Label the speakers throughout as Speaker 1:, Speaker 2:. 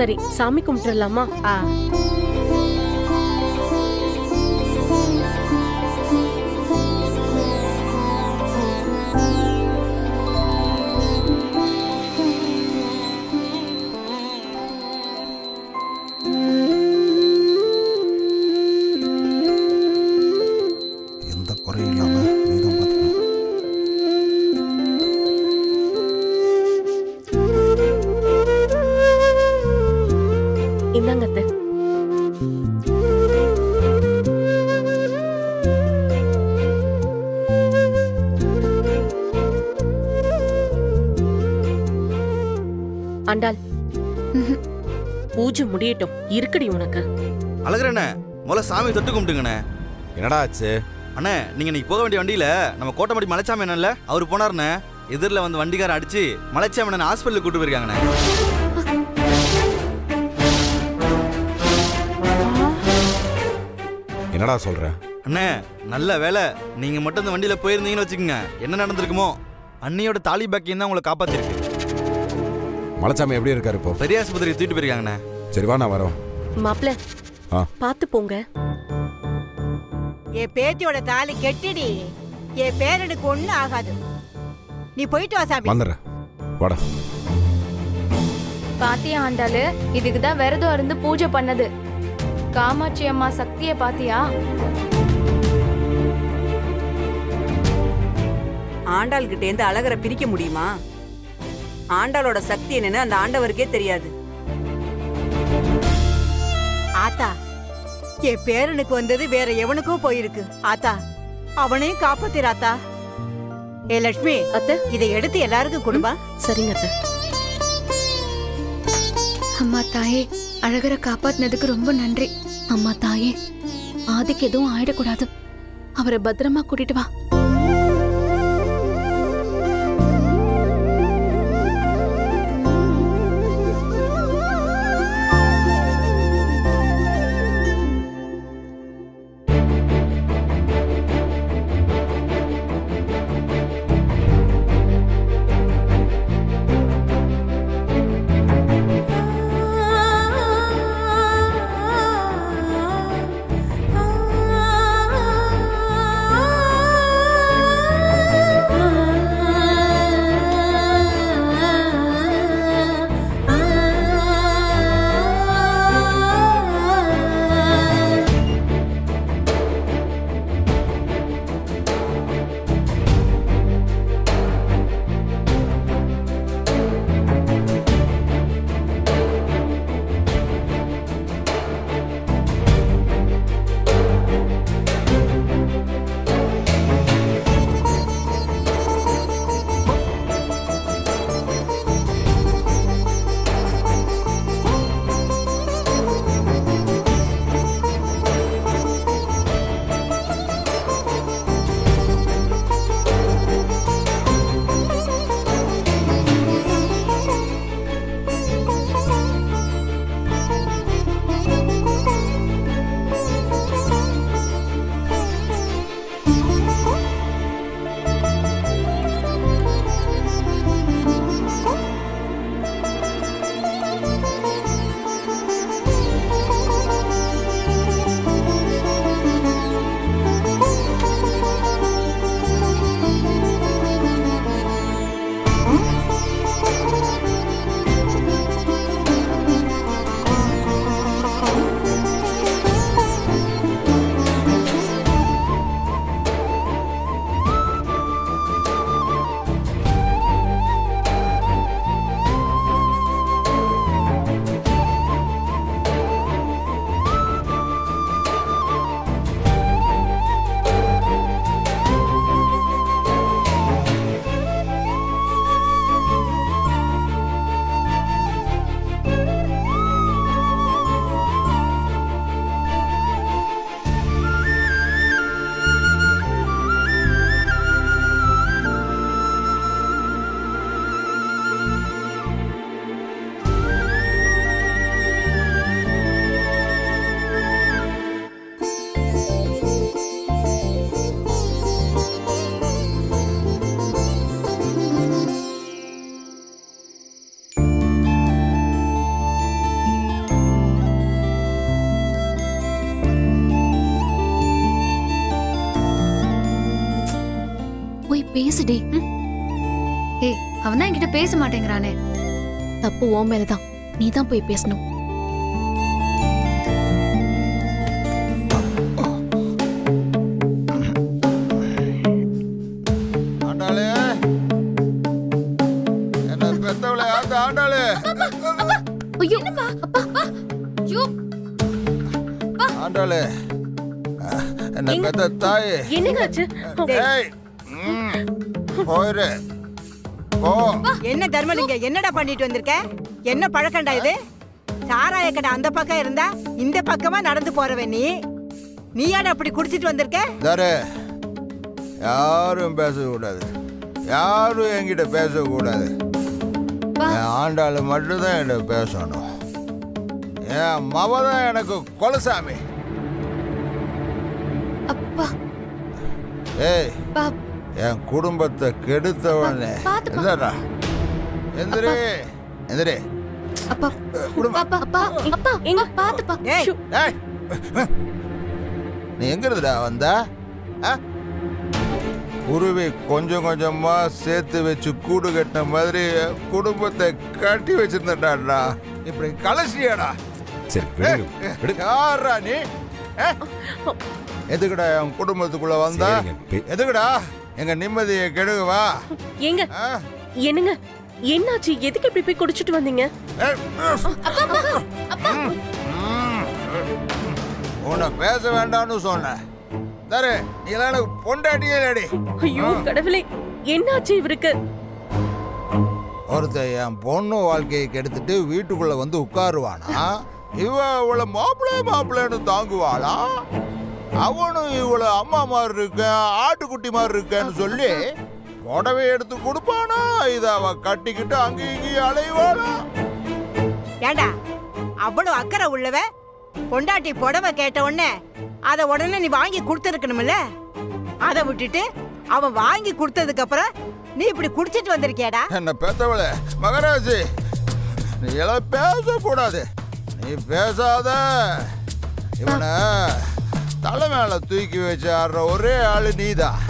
Speaker 1: சரி, சாமி கும்பிட்டுலாமா?
Speaker 2: எந்த குறையும் இல்லாம நீதான் பார்த்துக்கணும்.
Speaker 1: இந்தாங்க அத்தை. ஆண்டாள், பூஜை முடியட்டும். இருக்குடி உனக்கு.
Speaker 3: அழகுறண்ணே, முதல்ல சாமி தொட்டு கும்பிட்டுங்கண்ணே.
Speaker 2: என்னடா ஆச்சு?
Speaker 3: அண்ணே, நீங்க இன்னைக்கு போக வேண்டிய வண்டியில நம்ம கோட்டமடி மலைச்சாமி என்னல்ல அவரு போனாருண்ணே. எதிரில் வந்து வண்டிக்காரன் அடிச்சு மலைச்சாமி என்ன ஹாஸ்பிட்டலுக்கு கூட்டு போயிருக்காங்கண்ணே.
Speaker 2: என்னடா சொல்ற?
Speaker 3: அண்ணே, நல்ல வேலை நீங்க மட்டும் இந்த வண்டியில போயிருந்தீங்கன்னு வச்சுக்கோங்க, என்ன நடந்திருக்குமோ. அண்ணியோட தாலி பாக்கியம் தான் உங்களை காப்பாத்திருக்கு.
Speaker 2: மலைச்சாமி எப்படி இருக்காரு இப்போ?
Speaker 3: பெரிய ஆஸ்பத்திரிக்கு தூக்கிட்டு போயிருக்காங்கண்ணே.
Speaker 2: சரி வா, நான் வரோம்.
Speaker 1: மாப்பிள்ள, பாத்து போங்க.
Speaker 4: என் பேத்தியோட தாலி கெட்டிடி. என் பேரனுக்கு ஒண்ணு ஆகாது. நீ போயிட்டு வா சாமி.
Speaker 2: வந்துடுறேன், வாடா.
Speaker 5: பாத்தியா ஆண்டாளு, இதுக்குதான் விரதம் இருந்து பூஜை பண்ணது. காமாட்சி அம்மா சக்திய பாத்தியா?
Speaker 6: ஆண்டாள் கிட்ட இருந்து அழகரை பிரிக்க முடியுமா? ஆண்டாளோட சக்தி என்னன்னு அந்த ஆண்டவருக்கே தெரியாது.
Speaker 4: ஆத்தா, என் பேரனுக்கு வந்தது வேற எவனுக்கும் போயிருக்கு. ஆத்தா, அவனையும் காப்பாத்திராத்தா. ஏ லட்சுமி,
Speaker 1: அத்தை,
Speaker 4: இதை எடுத்து எல்லாருக்கும் கொடுப்பா.
Speaker 1: சரிங்க அத்தை.
Speaker 7: அம்மா தாயே, அழகரை காப்பாத்தினதுக்கு ரொம்ப நன்றி. அம்மா தாயே, ஆதிக்கு எதுவும் ஆயிடக்கூடாது. அவரை பத்திரமா கூட்டிட்டு வா. பேசுடி.
Speaker 8: ஏய் அவன் தான் என்கிட்ட பேச மாட்டேங்கிறானே.
Speaker 7: தப்பு உன் மேலதான். நீ தான் போய் பேசணும்.
Speaker 9: ஆண்டாளே, என்ன பெத்தவளே ஆண்டாளே.
Speaker 7: ஐயோ அப்பா. ஐயோ
Speaker 9: ஆண்டாளே, என்ன பெத்த தாயே.
Speaker 1: என்னங்க ஆச்சு?
Speaker 9: ஏய், போயிரு போ.
Speaker 4: என்ன தர்மலிங்க, என்னடா பண்ணிட்டு வந்திருக்க? என்ன பழக்கண்டா இது? சாராய கடை அந்த பக்கம் இருந்தா இந்த பக்கமா நடந்து போறவன் நீ ஏன்டா அப்படி குடிச்சிட்டு வந்திருக்க?
Speaker 9: தாரு, யாரும் பேசக்கூடாது, யாரும் என்கிட்ட பேசக்கூடாது. என் ஆண்டாளு மட்டும்தான் என்கிட்ட பேசணும். என் மவ தான் எனக்கு கொலசாமி.
Speaker 8: அப்பா
Speaker 9: ஏய்,
Speaker 8: பா
Speaker 9: என் குடும்பத்தை கெடுத்தவனே. இல்லடா, எந்திரி எந்திரி.
Speaker 8: அப்பா
Speaker 9: குடும்பம்.
Speaker 8: அப்பா அப்பா அப்பா எங்க பாத்துப்பா.
Speaker 4: ஏய்,
Speaker 9: ஏய், நீ எங்க இருந்துடா வந்த? குருவி கொஞ்சம் கொஞ்சமா சேர்த்து வச்சு கூடு கட்டின மாதிரி குடும்பத்தை கட்டி வச்சிருந்தா. இப்படி கலசியாடா.
Speaker 2: சரி விடு, விடு.
Speaker 9: யாரா நீ? எதுக்குடா என் குடும்பத்துக்குள்ள வந்தா?
Speaker 2: சரிங்க,
Speaker 9: எதுக்குடா எங்க நிம்மதியை கெடுவா?
Speaker 1: ஏங்க என்னங்க என்னாச்சு? எதுக்கு இப்படி போய் குடிச்சிட்டு வந்தீங்க?
Speaker 9: உன்னை பேச வேண்டாம்னு சொன்னேன். தரே, நீ எல்லாம் எனக்கு பொண்டாட்டியே இல்லடி.
Speaker 1: ஐயோ கடவுளே, என்னாச்சு இவருக்கு?
Speaker 9: ஒருத்தன் என் பொண்ணு வாழ்க்கையை கெடுத்துட்டு வீட்டுக்குள்ள வந்து உட்காருவானா? இவ அவளை மாப்பிள்ளைன்னு தாங்குவாளா? அவனும் இவளை அம்மா மாதிரி இருக்க, ஆட்டுக்குட்டி மாதிரி இருக்கேன்னு சொல்லி புடவை எடுத்து கொடுப்பானா? இத அவ கட்டிக்கிட்டு அங்கேயும் இங்கேயும் அலைவாளா?
Speaker 4: ஏண்டா அவ்வளவு அக்கறை உள்ளவ பொண்டாட்டி புடவை கேட்ட உடனே அத உடனே நீ வாங்கி கொடுத்துருக்கணும்ல. அதை விட்டுட்டு அவன் வாங்கி கொடுத்ததுக்கு அப்புறம் நீ இப்படி குடிச்சிட்டு வந்திருக்கியாடா?
Speaker 9: என்ன பெத்தவளே மகராஜி, நீ எல்லாம் பேசக்கூடாது. நீ பேசாத. இவனை தலை மேல தூக்கி வச்சு ஆடுற ஒரே ஆளு நீதான்.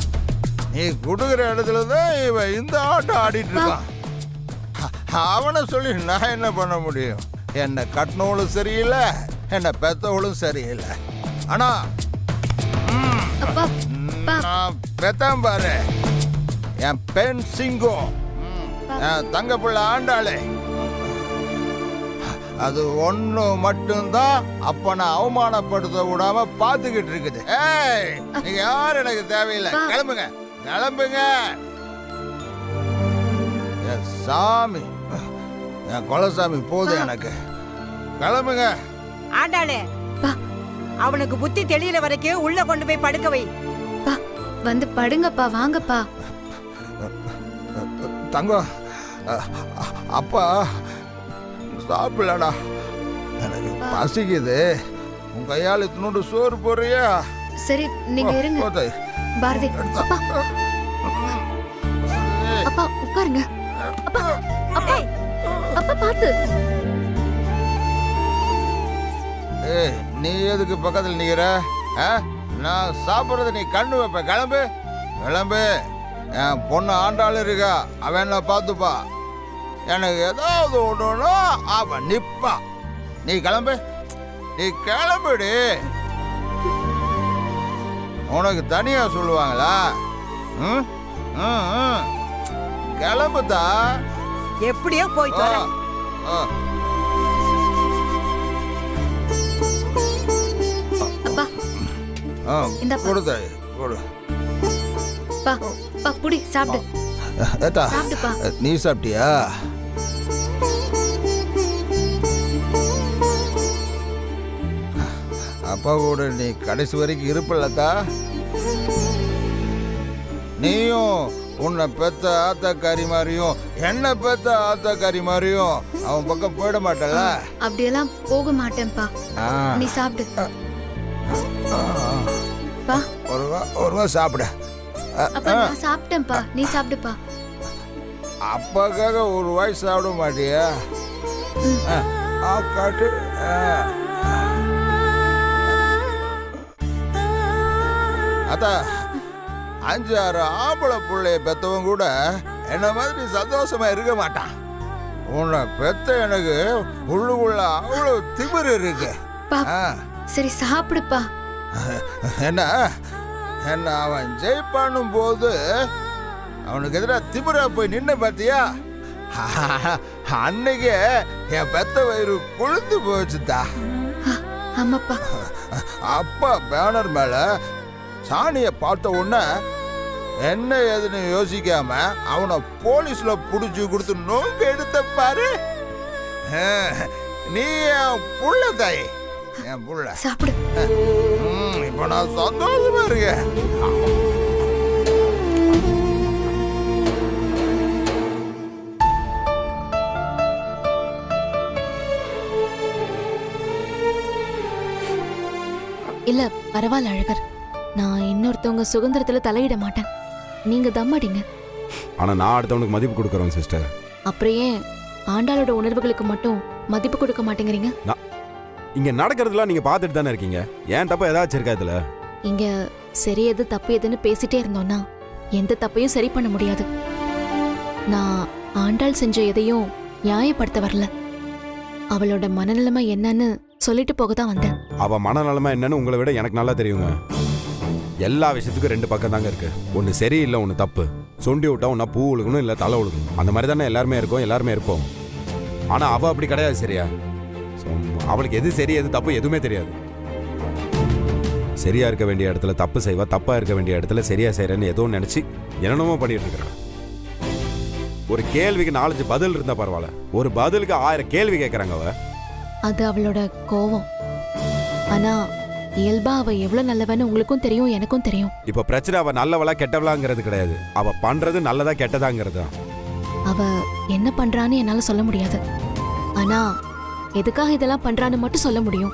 Speaker 9: நீ குடுக்கிற இடத்துல தான் இவன் இந்த ஆட்டம் ஆடிட்டு இருக்கான். அவனை சொல்லி நான் என்ன பண்ண முடியும்? என்னை கட்டினவளும் சரியில்லை, என்னை பெத்தவளும் சரியில்லை. ஆனா நான் பெத்தேன் பாரு, என் பெண் சிங்கம், என் தங்க பிள்ளை ஆண்டாளே. அது ஒண்ணு மட்டும்தான் அப்பனை அவமானப்படுத்த விடாம பாத்துக்கிட்டு இருக்குது. ஏய், நீங்க யாரும் எனக்கு தேவையில்லை. கிளம்புங்க கிளம்புங்க. என் சாமி, என் குலசாமி போதும் எனக்கு. கிளம்புங்க.
Speaker 4: ஆண்டாளே, அவனுக்கு புத்தி தெளிகிற வரைக்கும் உள்ள கொண்டு போய் படுக்க வை.
Speaker 8: பா வந்து படுங்கப்பா, வாங்கப்பா.
Speaker 9: தங்கம், அப்பா சாப்பிடலடா, எனக்கு பசிக்குது. உன் கையால் இத்தினோண்டு சோறு போறியா?
Speaker 8: சரி நீங்க இருங்க. பாரதி
Speaker 7: அப்பா அப்பா உட்காருங்க. அப்பா அப்பா அப்பா பாத்து.
Speaker 9: ஏய், நீ எதுக்கு பக்கத்தில் நிக்கிற? நான் சாப்பிட்றது நீ கண்ணு வைப்ப. கிளம்பு கிளம்பு. என் பொண்ணு ஆண்டாள் இருக்கா, அவன் என்ன பார்த்துப்பா. எனக்கு ஏதாவது ஒண்ணுன்னா அவன் நிப்பா. நீ கிளம்பு, நீ கிளம்புடி. உனக்கு தனியா சொல்லுவாங்களா? கிளம்புதா.
Speaker 4: எப்படியோ போய் தொலை.
Speaker 8: அப்பா இந்த
Speaker 9: கொடுத்த கொடு.
Speaker 8: பா பா புடி சாப்பிடு.
Speaker 9: ஏத்தா,
Speaker 8: சாப்பிடுப்பா.
Speaker 9: நீ சாப்பிட்டியா? அப்பா கூட நீ கடைசி வரைக்கும் இருப்பல்லக்கா. நீயும் உன்னை பெத்த ஆத்தாக்காரி மாதிரியும் என்ன பெத்த ஆத்தாக்காரி மாதிரியும் அவன் பக்கம் போயிட மாட்டல.
Speaker 8: அப்படியெல்லாம் போக மாட்டேன்ப்பா. நீ சாப்பிடு. பா
Speaker 9: ஒருவா சாப்பிட.
Speaker 8: அப்பா நான் சாப்பிட்டேன்ப்பா, நீ சாப்பிடுப்பா.
Speaker 9: அப்பாக்காக ஒரு வாய் சாப்பிட மாட்டியா? காட்டு. அத்தா, 5 6 ஆம்பளை பிள்ளைய பெத்தவன் கூட என்ன மாதிரி சந்தோஷமா இருக்க மாட்டான். உன்னை பெத்த எனக்கு உள்ளுக்குள்ள அவ்வளவு திமிரு இருக்கு.
Speaker 8: பா.
Speaker 9: ஆ.
Speaker 8: சரி சாப்பிடுப்பா.
Speaker 9: என்ன என்ன அவன் ஜெயிப்பானும் போது அவனுக்கு எதிராக திமிரா போய் நின்ன பாத்தியா? அன்னைக்கு என் பெத்த வயிறு கொழுந்து போச்சுதா.
Speaker 8: ஆமாப்பா.
Speaker 9: அப்பா பேனர் மேல சாணிய பார்த்த உடனே என்ன ஏதுன்னு யோசிக்காம அவனை போலீஸ்ல புடிச்சு கொடுத்து நோங்க எடுத்த பாரு. நீ என் புள்ள தாய், என் புள்ள.
Speaker 8: சாப்பிடு.
Speaker 9: இப்ப நான் சந்தோஷமா இருக்கேன்.
Speaker 7: இல்ல பரவாயில்ல அழகர், நான் இன்னொருத்தவங்க சுதந்திரத்துல தலையிட மாட்டேன். நீங்க தம் அடிங்க.
Speaker 2: ஆனா நான் அடுத்தவனுக்கு மதிப்பு கொடுக்குறேன் சிஸ்டர்.
Speaker 7: அப்புறம் ஏன் ஆண்டாளோட உணர்வுகளுக்கு மட்டும் மதிப்பு கொடுக்க மாட்டேங்கிறீங்க?
Speaker 2: இங்க நடக்கிறதுலாம் நீங்க பார்த்துட்டு தானே இருக்கீங்க. ஏன் தப்ப ஏதாச்சும் இருக்கா இதுல?
Speaker 7: இங்க சரி எது தப்பு எதுன்னு பேசிட்டே இருந்தோம்னா எந்த தப்பையும் சரி பண்ண முடியாது. நான் ஆண்டாள் செஞ்ச எதையும் நியாயப்படுத்த வரல. அவளோட மனநிலைமை என்னன்னு சொல்லிட்டு போக தான் வந்தேன்.
Speaker 2: அவ மனநலமா என்னன்னு உங்களை விட எனக்கு நல்லா தெரியுங்க. எல்லா விஷயத்துக்கும் 2 பக்கம் தாங்க இருக்கு. ஒன்னு சரி இல்ல ஒன்னு தப்பு. சொண்டி விட்டா ஒன்னா பூ உழுகணும் இல்ல தலை உழுகணும். அந்த மாதிரி தானே எல்லாருமே இருக்கோம், எல்லாருமே இருப்போம். ஆனா அவ அப்படி கிடையாது. சரியா? அவளுக்கு எது சரி எது தப்பு எதுவுமே தெரியாது. சரியா இருக்க வேண்டிய இடத்துல தப்பு செய்வா, தப்பா இருக்க வேண்டிய இடத்துல சரியா செய்யறேன்னு ஏதோ நினைச்சு என்னென்னமோ பண்ணிட்டு இருக்கிறான். ஒரு கேள்விக்கு 4 பதில் இருந்தா பரவாயில்ல, ஒரு பதிலுக்கு 1000 கேள்வி கேட்கறாங்க அவ.
Speaker 7: அது அவளோட கோவம். ஆனா இயல்பா அவ எவ்வளவு நல்லவன்னு உங்களுக்கும் தெரியும், எனக்கும் தெரியும்.
Speaker 2: இப்ப பிரச்சனை அவ நல்லவளா கெட்டவளாங்கிறது கிடையாது, அவ பண்றது நல்லதா கெட்டதாங்கிறது.
Speaker 7: அவ என்ன பண்றான்னு என்னால சொல்ல முடியாது. ஆனா எதுக்காக இதெல்லாம் பண்றான்னு மட்டும் சொல்ல முடியும்.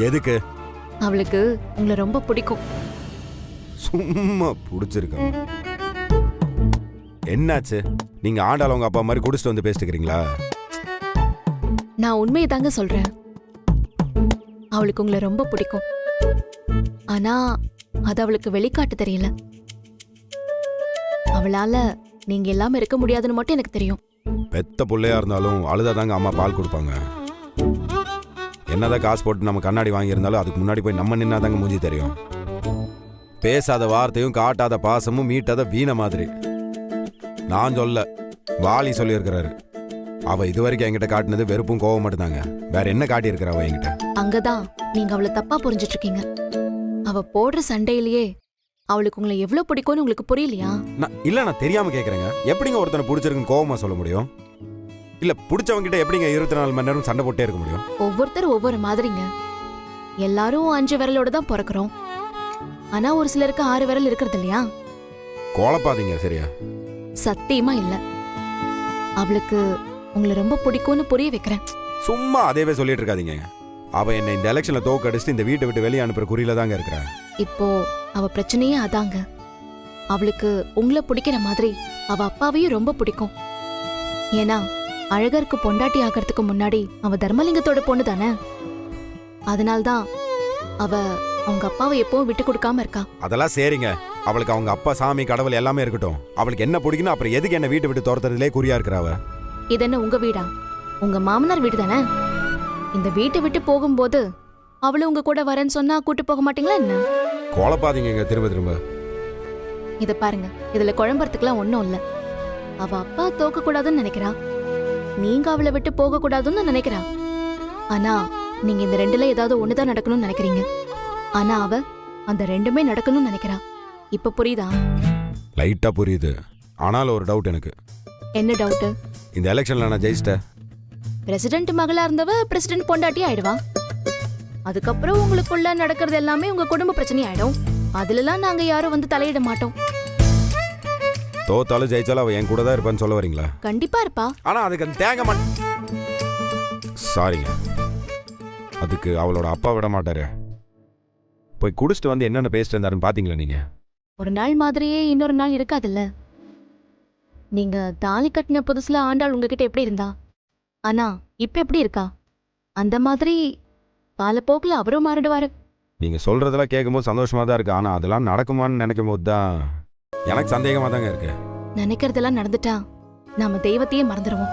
Speaker 2: எதுக்கு?
Speaker 7: அவளுக்கு உங்களை ரொம்ப பிடிக்கும்.
Speaker 2: சும்மா பிடிச்சிருக்க. என்னாச்சு? நீங்க ஆண்டாள் உங்க அப்பா மாதிரி குடிச்சிட்டு வந்து பேசிட்டுக்கிறீங்களா?
Speaker 7: நான் உண்மையை தாங்க சொல்றேன். அவளுக்கு உங்களை ரொம்ப பிடிக்கும். ஆனா அது அவளுக்கு வெளிக்காட்ட தெரியல. அவளால நீங்க எல்லாமே இருக்க முடியாதுன்னு மட்டும் எனக்கு தெரியும்.
Speaker 2: பெத்த பிள்ளையா இருந்தாலும் அழுதாதாங்க அம்மா பால் கொடுப்பாங்க. என்னதான் காசு போட்டு நம்ம கண்ணாடி வாங்கியிருந்தாலும் அதுக்கு முன்னாடி போய் நம்ம நின்னாதாங்க மூஞ்சி தெரியும். பேசாத வார்த்தையும் காட்டாத பாசமும் மீட்டாத வீண மாதிரி. நான் சொல்ல, வாலி சொல்லியிருக்கிறாரு. அவ இதுவரைக்கும் என்கிட்ட காட்டினது வெறுப்பும் கோவம் மட்டும்தாங்க. வேற என்ன காட்டியிருக்கிற அவ என்கிட்ட?
Speaker 7: அங்கதான் நீங்க அவளை தப்பா புரிஞ்சிட்டு இருக்கீங்க. அவ போடுற சண்டையிலேயே அவளுக்கு உங்களை எவ்வளவு பிடிக்கும்னு உங்களுக்கு புரியலையா?
Speaker 2: நான் தெரியாம கேக்குறேங்க. எப்படிங்க ஒருத்தனை பிடிச்சிருக்குன்னு கோவமா சொல்ல முடியும்? இல்ல பிடிச்சவங்க கிட்ட எப்படிங்க 24 மணி நேரம் சண்டை போட்டே இருக்க முடியும்?
Speaker 7: ஒவ்வொருத்தரும் ஒவ்வொரு மாதிரிங்க. எல்லாரும் 5 விரலோட தான் பிறக்கிறோம். ஆனா ஒரு சிலருக்கு 6 விரல் இருக்கிறது இல்லையா?
Speaker 2: குழப்பாதீங்க. சரியா?
Speaker 7: சத்தியமா இல்ல. அவளுக்கு உங்களை ரொம்ப பிடிக்கும்னு புரிய வைக்கிறேன்.
Speaker 2: சும்மா அதேவே சொல்லிட்டு இருக்காதீங்க. அவ என்ன இந்த எலெக்ஷன்ல தோக்கடிச்சுட்டு இந்த வீட்டை விட்டு வெளியே அனுப்புற குறியில தாங்க இருக்கிறா.
Speaker 7: இப்போ அவ பிரச்சனையே அதாங்க. அவளுக்கு உங்களை பிடிக்கிற மாதிரி அவ அப்பாவையும் ரொம்ப பிடிக்கும். ஏன்னா அழகருக்கு பொண்டாட்டி ஆகிறதுக்கு முன்னாடி அவ தர்மலிங்கத்தோட பொண்ணு தானே. அதனால்தான் அவ அவங்க அப்பாவை எப்பவும் விட்டு கொடுக்காம இருக்கா.
Speaker 2: அதெல்லாம் சரிங்க. அவளுக்கு அவங்க அப்பா சாமி கடவுள் எல்லாமே இருக்கட்டும். அவளுக்கு என்ன பிடிக்கணும், அப்புறம் எதுக்கு என்ன வீட்டை விட்டு துரத்துறதுலே குறியா இருக்கிறாவ?
Speaker 7: இது என்ன உங்க வீடா? உங்க மாமனார் வீடு தானே. இந்த வீட்டை விட்டு போகும்போது அவளும் உங்க கூட வரேன்னு சொன்னா கூட்டு போக மாட்டீங்களா என்ன?
Speaker 2: குழப்பாதீங்க திரும்ப திரும்ப.
Speaker 7: இத பாருங்க, இதுல குழம்புறதுக்குலாம் ஒண்ணும் இல்ல. அவ அப்பா தோக்க கூடாதுன்னு நினைக்கிறா, நீங்க அவளை விட்டு போக கூடாதுன்னு நினைக்கிறா. ஆனா நீங்க இந்த 2ல ஏதாவது ஒண்ணுதான் நடக்கணும்னு நினைக்கிறீங்க. ஆனா அவ அந்த 2மே நடக்கணும்னு நினைக்கிறா. இப்ப புரியுதா?
Speaker 2: லைட்டா புரியுது. ஆனாலும் ஒரு டவுட் எனக்கு.
Speaker 7: என்ன டவுட்?
Speaker 2: இந்த எலெக்ஷன்ல நான் ஜெயிச்சிட்டேன்.
Speaker 7: பிரசிடென்ட் மகளா இருந்தவ பிரசிடென்ட் பொண்டாட்டி ஆயிடுவா. அதுக்கப்புறம் உங்களுக்குள்ள நடக்கிறது எல்லாமே உங்க குடும்ப பிரச்சனை ஆயிடும். அதுலலாம் நாங்க யாரும் வந்து தலையிட மாட்டோம்.
Speaker 2: தோத்தாலும் ஜெயிச்சாலும் அவ என் கூட தான் இருப்பான்னு சொல்ல வரீங்களா?
Speaker 7: கண்டிப்பா இருப்பா.
Speaker 2: ஆனா அதுக்கு தேங்க சாரிங்க, அதுக்கு அவளோட அப்பா விட மாட்டாரு. போய் குடிச்சிட்டு வந்து என்னென்ன பேசிட்டு இருந்தாருன்னு பாத்தீங்களா நீங்க?
Speaker 7: ஒரு நாள் மாதிரியே இன்னொரு நாள் இருக்காதுல்ல. நீங்க தாலி கட்டின புதுசுல ஆண்டாள் உங்ககிட்ட எப்படி இருந்தா, ஆனா இப்ப எப்படி இருக்கா? அந்த மாதிரி காலப்போக்கில் அவரும் மாறிடுவாரு.
Speaker 2: நீங்க சொல்றதெல்லாம் கேட்கும்போது சந்தோஷமா தான் இருக்கு. ஆனா அதெல்லாம் நடக்குமான்னு நினைக்கும் போது தான் எனக்கு சந்தேகமா தாங்க இருக்கு.
Speaker 7: நினைக்கிறதெல்லாம் நடந்துட்டா நாம தெய்வத்தையே மறந்துடுவோம்.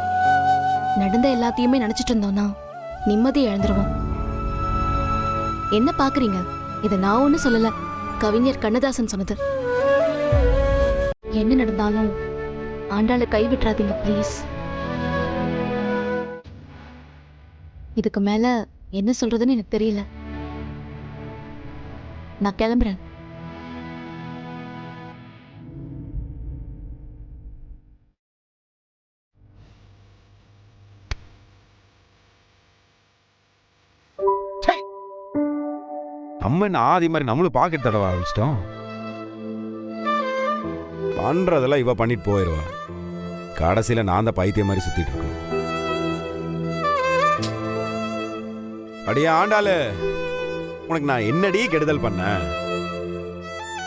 Speaker 7: நடந்த எல்லாத்தையுமே நினைச்சிட்டு இருந்தோம்னா நிம்மதி இழந்துருவோம். என்ன பாக்குறீங்க? இத நான் ஒன்னும் சொல்லல, கவிஞர் கண்ணதாசன் சொன்னது. என்ன நடந்தாலும் ஆண்டாளை கைவிட்டுறாதீங்க ப்ளீஸ். இதுக்கு மேல என்ன சொல்றதுன்னு எனக்கு தெரியல. நான் கிளம்புறேன்.
Speaker 2: நம்ம என்ன ஆதி மாதிரி நம்மளும் பாக்கெட் தடவை ஆரம்பிச்சிட்டோம். பண்றதெல்லாம் இவ பண்ணிட்டு போயிடுவா. கடைசியில நான் தான் பைத்திய மாதிரி சுத்திட்டு இருக்கணும். அடியே ஆண்டாளு, உனக்கு நான் என்னடி கெடுதல் பண்ண?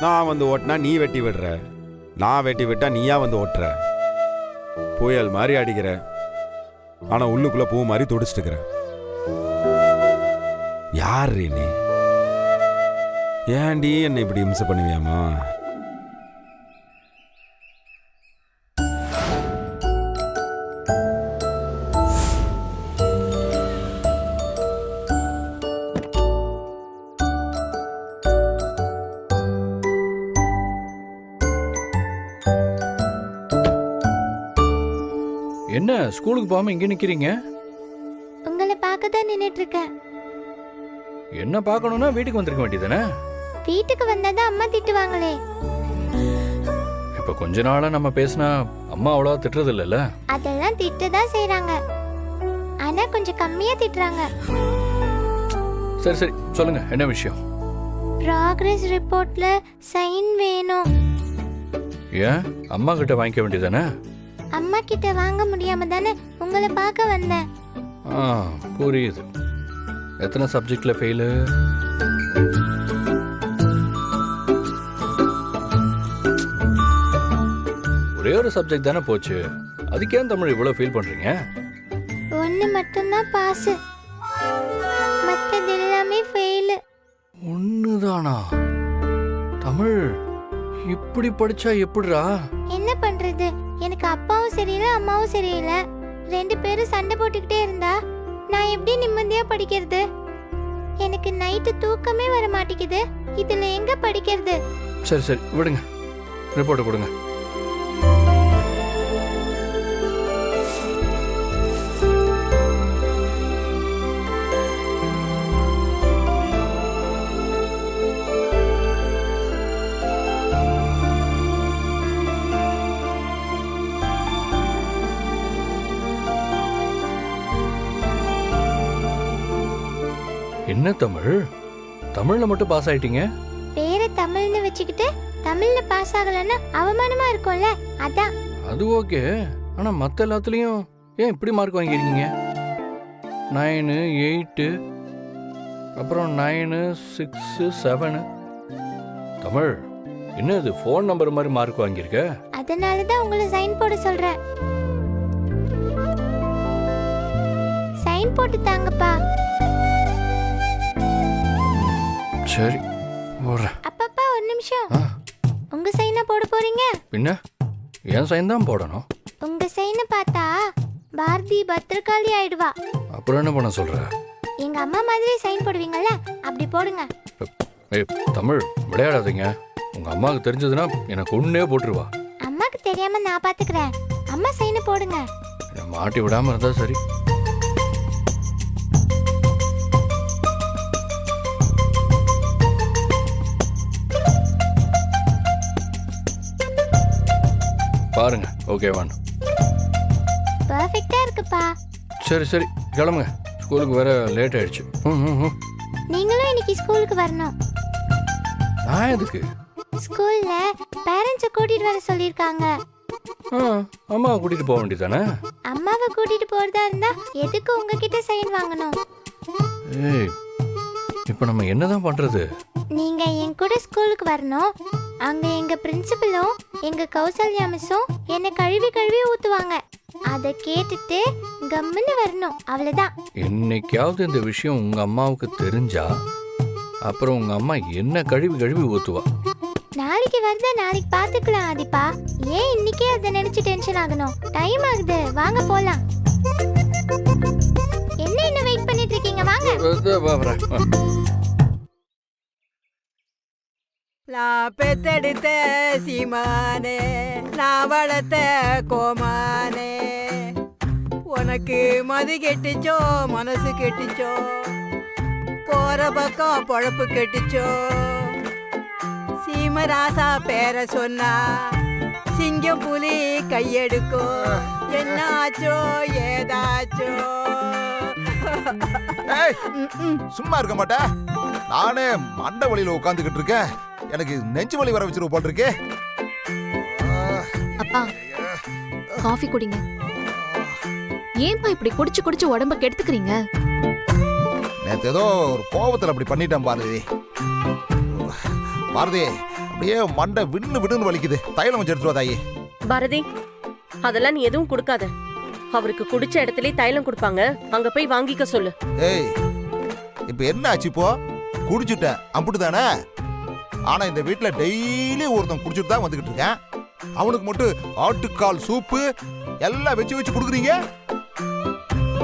Speaker 2: நான் வந்து ஓட்டினா நீ வெட்டி விடுற, நான் வெட்டி விட்டா நீயா வந்து ஓட்டுற. புயல் மாதிரி அடிக்கிற, ஆனா உள்ளுக்குள்ள பூ மாதிரி துடிச்சிட்டுக்கிற. யாரு நீ? ஏன்டி என்னை இப்படி இம்சை பண்ணுவியாமா?
Speaker 10: என்ன ஸ்கூலுக்கு போகாம இங்க நிக்கிறீங்க?
Speaker 5: உங்களை பார்க்க தான் நின்னுட்டு இருக்கேன்.
Speaker 10: என்ன பார்க்கணும்னா வீட்டுக்கு வந்திருக்க வேண்டியதானே?
Speaker 5: வீட்டுக்கு வந்தாதான் அம்மா திட்டுவாங்களே.
Speaker 10: இப்ப கொஞ்ச நாளா நம்ம பேசினா அம்மா அவ்வளவா திட்டுறது இல்லைல்ல?
Speaker 5: அதெல்லாம் திட்டதான் செய்றாங்க, ஆனா கொஞ்சம் கம்மியா திட்டுறாங்க.
Speaker 10: சரி சரி சொல்லுங்க, என்ன விஷயம்?
Speaker 5: ப்ராக்ரஸ் ரிப்போர்ட்ல சைன் வேணும்.
Speaker 10: ஏன் அம்மா கிட்ட வாங்கிக்க வேண்டியதானே?
Speaker 5: அம்மா கிட்ட வாங்க முடியாம தானே உங்களை பார்க்க வந்தேன்.
Speaker 10: புரியுது. எத்தனை சப்ஜெக்ட்ல ஃபெயிலு? ஒரே ஒரு சப்ஜெக்ட் தானே போச்சு, அதுக்கே தமிழ் இவ்வளவு ஃபீல் பண்றீங்க?
Speaker 5: ஒன்னு மட்டும்தான் பாஸ், மத்தது எல்லாமே ஃபெயில்.
Speaker 10: ஒண்ணுதானா? தமிழ் இப்படி படிச்சா எப்படிடா?
Speaker 5: என்ன பண்றது, எனக்கு அப்பாவும் சரியில்லை அம்மாவும் சரியில்லை, ரெண்டு பேரும் சண்டை போட்டுக்கிட்டே இருந்தா நான் எப்படி நிம்மதியா படிக்கிறது? எனக்கு நைட்டு தூக்கமே வர மாட்டேங்குது, இதுல எங்க படிக்கிறது?
Speaker 10: சரி சரி விடுங்க, ரிப்போர்ட் கொடுங்க. என்ன தமிழ், தமிழ்ல மட்டும் பாஸ் ஆயிட்டீங்க?
Speaker 5: பேரை தமிழ்னு வச்சுக்கிட்டு தமிழ்ல பாஸ் ஆகலன்னா அவமானமா இருக்கும்ல, அதான்.
Speaker 10: அது ஓகே, ஆனா மத்த எல்லாத்துலயும் ஏன் இப்படி மார்க் வாங்கிருக்கீங்க? 9, 8, அப்புறம் 9, 6, 7. தமிழ் என்ன இது ஃபோன் நம்பர் மாதிரி மார்க் வாங்கியிருக்க?
Speaker 5: அதனாலதான் உங்களை சைன் போட சொல்றேன். சைன் போட்டு தாங்கப்பா.
Speaker 10: சரி போடுறேன்.
Speaker 5: அப்பப்பா ஒரு நிமிஷம், உங்க சைனா போட போறீங்க?
Speaker 10: பின்ன என் சைன் தான் போடணும்.
Speaker 5: உங்க சைனை பார்த்தா பாரதி பத்திரகாளி ஆயிடுவா.
Speaker 10: அப்புறம் என்ன பண்ண சொல்ற?
Speaker 5: எங்க அம்மா மாதிரி சைன் போடுவீங்கல்ல, அப்படி போடுங்க.
Speaker 10: ஏய் தமிழ் விளையாடாதீங்க, உங்க அம்மாவுக்கு தெரிஞ்சதுன்னா எனக்கு ஒண்ணே போட்டுருவா.
Speaker 5: அம்மாக்கு தெரியாம நான் பாத்துக்கிறேன், அம்மா சைனை போடுங்க.
Speaker 10: என்னை மாட்டி விடாம இருந்தா சரி. பாருங்க ஓகேவான்னு.
Speaker 5: பெர்ஃபெக்ட்டா இருக்குப்பா.
Speaker 10: சரி சரி கிளம்புங்க, ஸ்கூலுக்கு வேற லேட் ஆயிடுச்சு.
Speaker 5: நீங்களும் இன்னைக்கு ஸ்கூலுக்கு வரணும்.
Speaker 10: நான் எதுக்கு?
Speaker 5: ஸ்கூல்ல பேரண்ட்ஸை கூட்டிட்டு வர சொல்லிருக்காங்க.
Speaker 10: அம்மாவை கூட்டிட்டு போக வேண்டியதானே?
Speaker 5: அம்மாவை கூட்டிட்டு போறதா இருந்தா எதுக்கு உங்ககிட்ட சைன் வாங்கணும்?
Speaker 10: ஏய் இப்போ நம்ம என்னதான் பண்றது?
Speaker 5: நீங்க என் கூட ஸ்கூலுக்கு வரணும். அங்க எங்க பிரின்சிபலும் எங்க கௌசல்யா மிஸ்ஸும் என்ன கழுவி கழுவி ஊத்துவாங்க. அத கேட்டுட்டு கம்முன்னு வரணும், அவ்வளவுதான்.
Speaker 10: என்னைக்காவது இந்த விஷயம் உங்க அம்மாவுக்கு தெரிஞ்சா அப்புறம் உங்க அம்மா என்ன கழுவி கழுவி ஊத்துவா.
Speaker 5: நாளைக்கு வருதா நாளைக்கு பாத்துக்கலாம் ஆதிப்பா. ஏன் இன்னைக்கே அதை நினைச்சு டென்ஷன் ஆகணும்? டைம் ஆகுது, வாங்க போலாம். என்ன இன்னும் வெயிட் பண்ணிட்டு இருக்கீங்க? வாங்க.
Speaker 4: நான் பெத்தெடுத்த சீமானே, நான் வளர்த்த கோமானே, உனக்கு மது கெட்டுச்சோ மனசு கெட்டுச்சோ, போற பக்கம் பொழப்பு கெட்டுச்சோ, சீமராசா பேர சொன்னா சிங்கம் புலி கையெடுக்கோ, என்னாச்சோ ஏதாச்சோ.
Speaker 9: ஏய், சும்மா இருக்க மாட்டே. நானே மண்டை வலியில உட்காந்துக்கிட்டு இருக்கேன், எனக்கு நெஞ்சு வலி வர வச்சிருவ போல் இருக்கே.
Speaker 7: அப்பா காஃபி குடிங்க. ஏன்பா இப்படி குடிச்சு குடிச்சு உடம்ப கெடுத்துக்கிறீங்க?
Speaker 9: நேத்து ஏதோ ஒரு கோபத்துல அப்படி பண்ணிட்டேன் பாரதி. பாரதி, அப்படியே மண்டை விண்ணு விடுன்னு வலிக்குது. தைலம் கொஞ்சம் எடுத்துட்டு வா தாயி.
Speaker 1: பாரதி, அதெல்லாம் நீ எதுவும் கொடுக்காத. அவருக்கு குடிச்ச இடத்துல தைலம் கொடுப்பாங்க, அங்க போய் வாங்கிக்க சொல்லு.
Speaker 9: ஏய், இப்ப என்ன ஆச்சு? இப்போ குடிச்சுட்டேன் அப்படிதானே? ஆனா இந்த வீட்டுல டெய்லி ஒருத்தன் குடிச்சிட்டு தான் வந்துகிட்டு இருக்கேன். அவனுக்கு மட்டும் ஆட்டுக்கால் சூப்பு எல்லாம் வச்சு வச்சு கொடுக்குறீங்க.